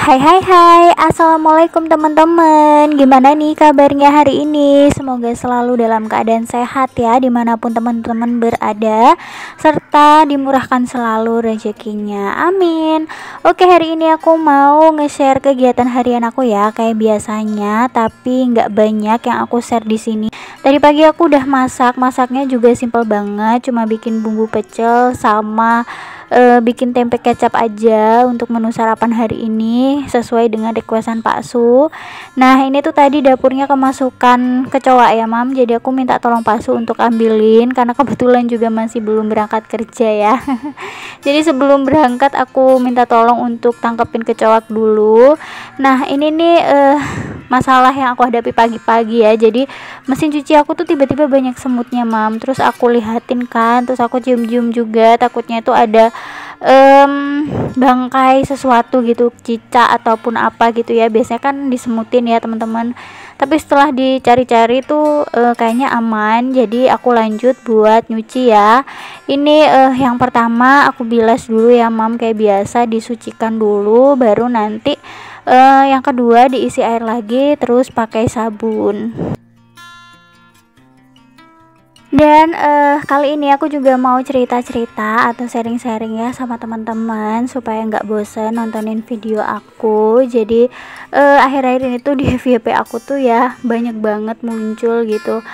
Hai hai hai, assalamualaikum teman-teman. Gimana nih kabarnya hari ini? Semoga selalu dalam keadaan sehat ya, dimanapun teman-teman berada, serta dimurahkan selalu rezekinya, amin. Oke, hari ini aku mau nge-share kegiatan harian aku ya, kayak biasanya, tapi nggak banyak yang aku share di sini. Tadi pagi aku udah masaknya juga simple banget, cuma bikin bumbu pecel sama bikin tempe kecap aja untuk menu sarapan hari ini sesuai dengan requestan Pak Su. Nah, ini tuh tadi dapurnya kemasukan kecoa ya, Mam. Jadi aku minta tolong Pak Su untuk ambilin karena kebetulan juga masih belum berangkat kerja ya. Jadi sebelum berangkat aku minta tolong untuk tangkepin kecoa dulu. Nah, ini nih masalah yang aku hadapi pagi-pagi ya. Jadi mesin cuci aku tuh tiba-tiba banyak semutnya, Mam. Terus aku lihatin kan, terus aku cium-cium juga, takutnya itu ada bangkai sesuatu gitu, cicak ataupun apa gitu ya. Biasanya kan disemutin ya teman-teman, tapi setelah dicari-cari tuh kayaknya aman. Jadi aku lanjut buat nyuci ya. Ini yang pertama aku bilas dulu ya, Mam, kayak biasa disucikan dulu, baru nanti yang kedua diisi air lagi, terus pakai sabun. Dan kali ini aku juga mau cerita-cerita atau sharing-sharing ya sama teman-teman supaya nggak bosen nontonin video aku. Jadi akhir-akhir ini tuh di FYP aku tuh ya banyak banget muncul gitu,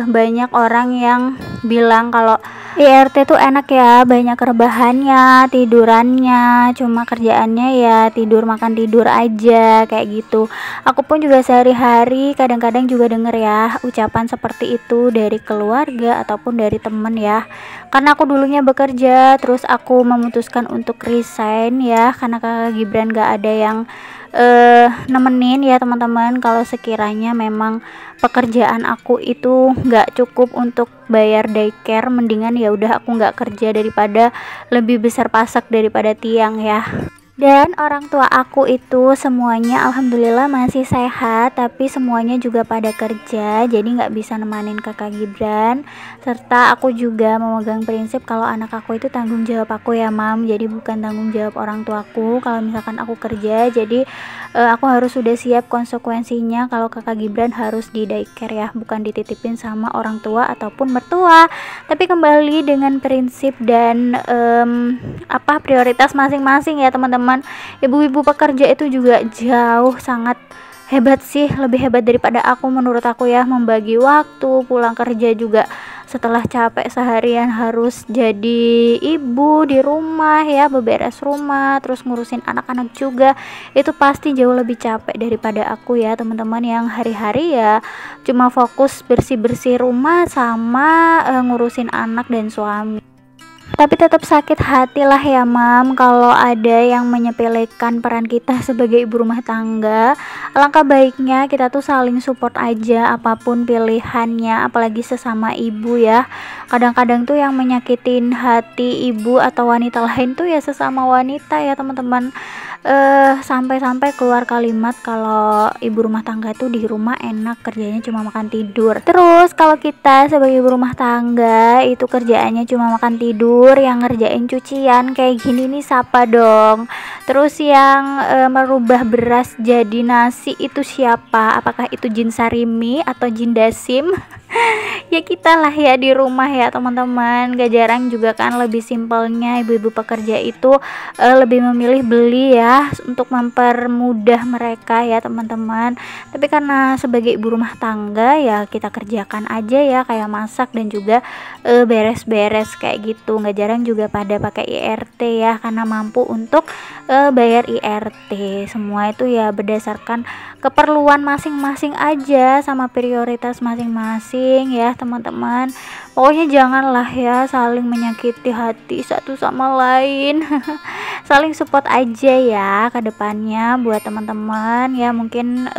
banyak orang yang bilang kalau IRT tuh enak ya, banyak rebahannya, tidurannya, cuma kerjaannya ya tidur makan tidur aja kayak gitu. Aku pun juga sehari-hari kadang-kadang juga denger ya ucapan seperti itu dari keluarga ataupun dari temen ya. Karena aku dulunya bekerja, terus aku memutuskan untuk resign ya, karena kakak Gibran gak ada yang nemenin ya teman-teman. Kalau sekiranya memang pekerjaan aku itu nggak cukup untuk bayar daycare, mendingan ya udah aku nggak kerja daripada lebih besar pasak daripada tiang ya. Dan orang tua aku itu semuanya alhamdulillah masih sehat, tapi semuanya juga pada kerja, jadi nggak bisa nemanin kakak Gibran. Serta aku juga memegang prinsip kalau anak aku itu tanggung jawab aku ya, Mam. Jadi bukan tanggung jawab orang tuaku kalau misalkan aku kerja. Jadi aku harus sudah siap konsekuensinya kalau kakak Gibran harus di daycare ya, bukan dititipin sama orang tua ataupun mertua. Tapi kembali dengan prinsip dan prioritas masing-masing ya teman-teman. Ibu-ibu pekerja itu juga jauh sangat hebat sih, lebih hebat daripada aku menurut aku ya, membagi waktu, pulang kerja juga setelah capek seharian harus jadi ibu di rumah ya, beberes rumah, terus ngurusin anak-anak juga, itu pasti jauh lebih capek daripada aku ya teman-teman, yang hari-hari ya cuma fokus bersih-bersih rumah sama ngurusin anak dan suami. Tapi tetap sakit hati lah ya, Mam, kalau ada yang menyepelekan peran kita sebagai ibu rumah tangga. Alangkah baiknya kita tuh saling support aja apapun pilihannya, apalagi sesama ibu ya. Kadang-kadang tuh yang menyakitin hati ibu atau wanita lain tuh ya sesama wanita ya teman-teman. Sampai-sampai keluar kalimat kalau ibu rumah tangga tuh di rumah enak, kerjanya cuma makan tidur. Terus kalau kita sebagai ibu rumah tangga itu kerjaannya cuma makan tidur, yang ngerjain cucian kayak gini nih siapa dong? Terus yang merubah beras jadi nasi itu siapa? Apakah itu Jin Sarimi atau Jin Dasim? Ya kita lah ya di rumah ya teman-teman. Gak jarang juga kan lebih simpelnya ibu-ibu pekerja itu lebih memilih beli ya untuk mempermudah mereka ya teman-teman. Tapi karena sebagai ibu rumah tangga ya kita kerjakan aja ya, kayak masak dan juga beres-beres kayak gitu. Gak jarang juga pada pakai IRT ya, karena mampu untuk bayar IRT. Semua itu ya berdasarkan keperluan masing-masing aja sama prioritas masing-masing ya teman-teman. Pokoknya janganlah ya saling menyakiti hati satu sama lain. Saling support aja ya ke depannya buat teman-teman ya. Mungkin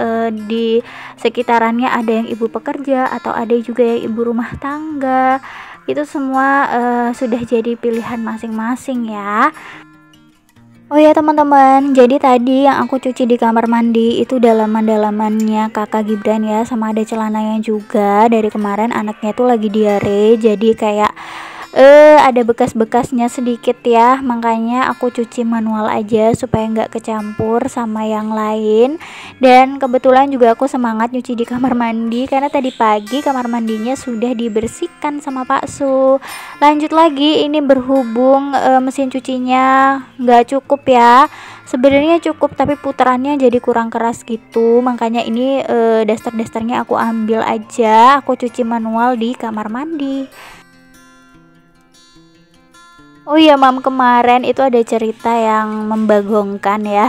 di sekitarannya ada yang ibu pekerja atau ada juga yang ibu rumah tangga. Itu semua sudah jadi pilihan masing-masing ya. Oh ya teman-teman, jadi tadi yang aku cuci di kamar mandi itu dalaman-dalamannya kakak Gibran ya, sama ada celananya juga. Dari kemarin anaknya tuh lagi diare, jadi kayak ada bekas-bekasnya sedikit ya, makanya aku cuci manual aja supaya nggak kecampur sama yang lain. Dan kebetulan juga aku semangat nyuci di kamar mandi karena tadi pagi kamar mandinya sudah dibersihkan sama Pak Su. Lanjut lagi, ini berhubung mesin cucinya nggak cukup ya, sebenarnya cukup tapi putarannya jadi kurang keras gitu, makanya ini daster-dasternya aku ambil aja, aku cuci manual di kamar mandi. Oh iya mam, kemarin itu ada cerita yang membagongkan ya.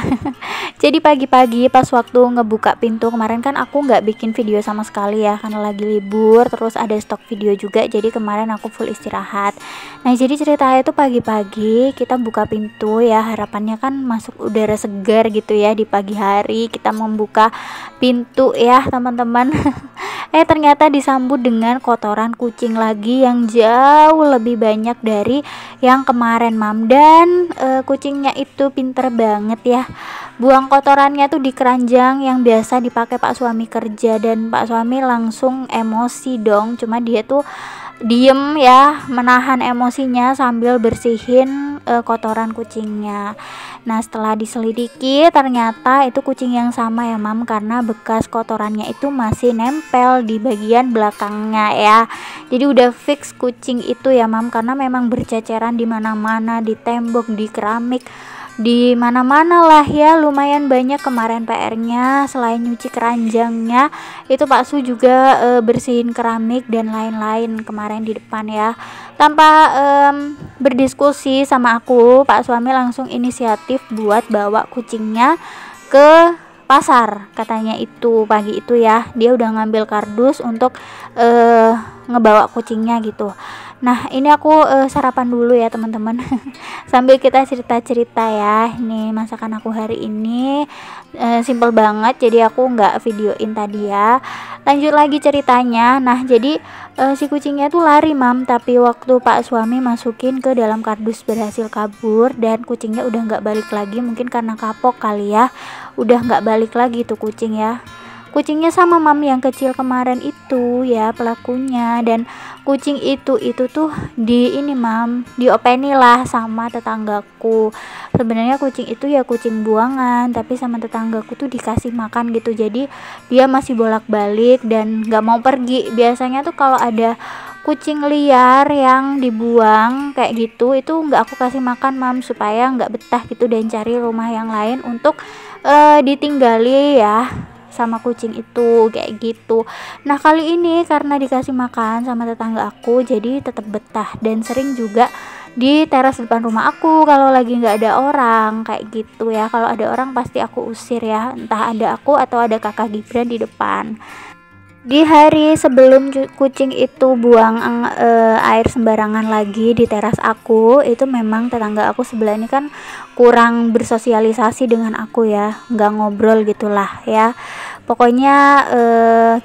Jadi pagi-pagi pas waktu ngebuka pintu kemarin kan aku nggak bikin video sama sekali ya karena lagi libur, terus ada stok video juga, jadi kemarin aku full istirahat. Nah jadi ceritanya itu pagi-pagi kita buka pintu ya, harapannya kan masuk udara segar gitu ya di pagi hari, kita membuka pintu ya teman-teman. Ternyata disambut dengan kotoran kucing lagi yang jauh lebih banyak dari yang kemarin mam. Dan kucingnya itu pinter banget ya, buang kotorannya tuh di keranjang yang biasa dipakai Pak suami kerja, dan Pak suami langsung emosi dong, cuma dia tuh diem ya, menahan emosinya sambil bersihin kotoran kucingnya. Nah setelah diselidiki ternyata itu kucing yang sama ya mam, karena bekas kotorannya itu masih nempel di bagian belakangnya ya. Jadi udah fix kucing itu ya mam, karena memang berceceran di mana-mana, di tembok, di keramik, di mana-mana lah ya, lumayan banyak kemarin PR-nya. Selain nyuci keranjangnya itu Pak Su juga bersihin keramik dan lain-lain kemarin di depan ya. Tanpa berdiskusi sama aku, Pak suami langsung inisiatif buat bawa kucingnya ke pasar, katanya itu pagi itu ya, dia udah ngambil kardus untuk ngebawa kucingnya gitu. Nah ini aku sarapan dulu ya teman-teman. Sambil kita cerita-cerita ya. Ini masakan aku hari ini simple banget, jadi aku nggak videoin tadi ya. Lanjut lagi ceritanya. Nah jadi si kucingnya tuh lari mam, tapi waktu Pak suami masukin ke dalam kardus berhasil kabur, dan kucingnya udah nggak balik lagi, mungkin karena kapok kali ya, udah nggak balik lagi tuh kucing ya. Kucingnya sama mam yang kecil kemarin itu ya pelakunya, dan kucing itu tuh di ini mam, diopeni lah sama tetanggaku. Sebenarnya kucing itu ya kucing buangan, tapi sama tetanggaku tuh dikasih makan gitu, jadi dia masih bolak-balik dan nggak mau pergi. Biasanya tuh kalau ada kucing liar yang dibuang kayak gitu, itu nggak aku kasih makan mam, supaya nggak betah gitu dan cari rumah yang lain untuk ditinggali ya sama kucing itu kayak gitu. Nah kali ini karena dikasih makan sama tetangga aku, jadi tetap betah dan sering juga di teras depan rumah aku kalau lagi nggak ada orang kayak gitu ya. Kalau ada orang pasti aku usir ya, entah ada aku atau ada kakak Gibran di depan. Di hari sebelum kucing itu buang air sembarangan lagi di teras aku, itu memang tetangga aku sebelah ini kan kurang bersosialisasi dengan aku ya, nggak ngobrol gitulah ya. Pokoknya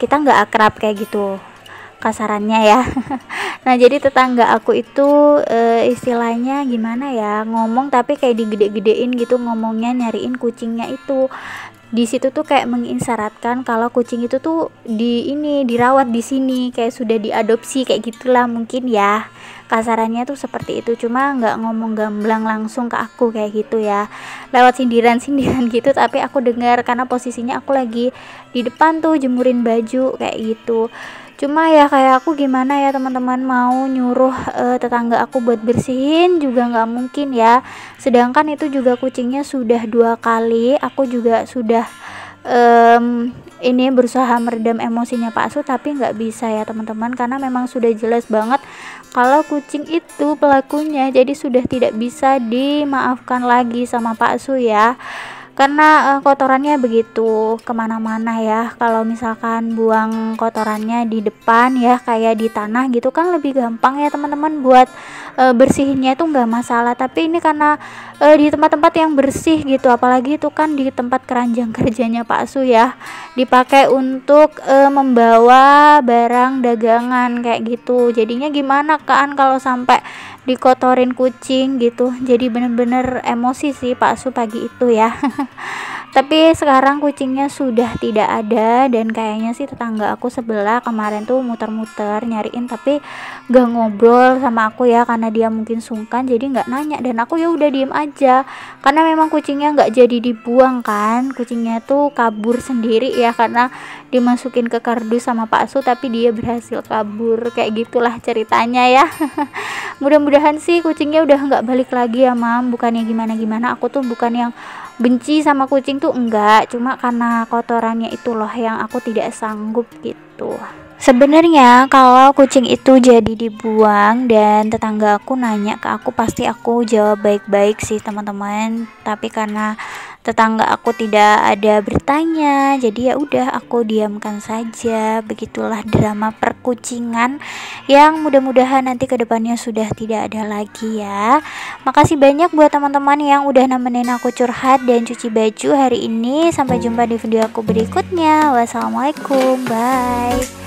kita nggak akrab kayak gitu kasarannya ya. Nah jadi tetangga aku itu istilahnya gimana ya, ngomong tapi kayak digede-gedein gitu ngomongnya, nyariin kucingnya itu. Di situ tuh kayak mengisyaratkan kalau kucing itu tuh dirawat di sini, kayak sudah diadopsi kayak gitulah mungkin ya, kasarannya tuh seperti itu. Cuma nggak ngomong gamblang langsung ke aku kayak gitu ya, lewat sindiran-sindiran gitu, tapi aku dengar karena posisinya aku lagi di depan tuh jemurin baju kayak gitu. Cuma ya kayak aku gimana ya teman-teman, mau nyuruh tetangga aku buat bersihin juga nggak mungkin ya, sedangkan itu juga kucingnya sudah 2 kali. Aku juga sudah ini berusaha meredam emosinya Pak Su, tapi nggak bisa ya teman-teman, karena memang sudah jelas banget kalau kucing itu pelakunya, jadi sudah tidak bisa dimaafkan lagi sama Pak Su ya, karena kotorannya begitu kemana-mana ya. Kalau misalkan buang kotorannya di depan ya, kayak di tanah gitu kan lebih gampang ya teman-teman buat bersihinnya itu nggak masalah. Tapi ini karena di tempat-tempat yang bersih gitu, apalagi itu kan di tempat keranjang kerjanya Pak Su ya, dipakai untuk membawa barang dagangan kayak gitu. Jadinya gimana kan kalau sampai dikotorin kucing gitu, jadi bener-bener emosi sih Pak Su pagi itu ya. Tapi sekarang kucingnya sudah tidak ada, dan kayaknya sih tetangga aku sebelah kemarin tuh muter-muter nyariin tapi gak ngobrol sama aku ya, karena dia mungkin sungkan jadi nggak nanya, dan aku ya udah diem aja karena memang kucingnya nggak jadi dibuang kan. Kucingnya tuh kabur sendiri ya, karena dimasukin ke kardus sama Pak Su tapi dia berhasil kabur, kayak gitulah ceritanya ya. Mudah-mudahan sih kucingnya udah nggak balik lagi ya Mam. Bukannya gimana-gimana, aku tuh bukan yang benci sama kucing tuh, enggak, cuma karena kotorannya itu loh yang aku tidak sanggup gitu. Sebenarnya kalau kucing itu jadi dibuang dan tetangga aku nanya ke aku, pasti aku jawab baik-baik sih teman-teman. Tapi karena tetangga aku tidak ada bertanya, jadi ya udah aku diamkan saja. Begitulah drama perkucingan yang mudah-mudahan nanti kedepannya sudah tidak ada lagi ya. Makasih banyak buat teman-teman yang udah nemenin aku curhat dan cuci baju hari ini. Sampai jumpa di video aku berikutnya. Wassalamualaikum, bye.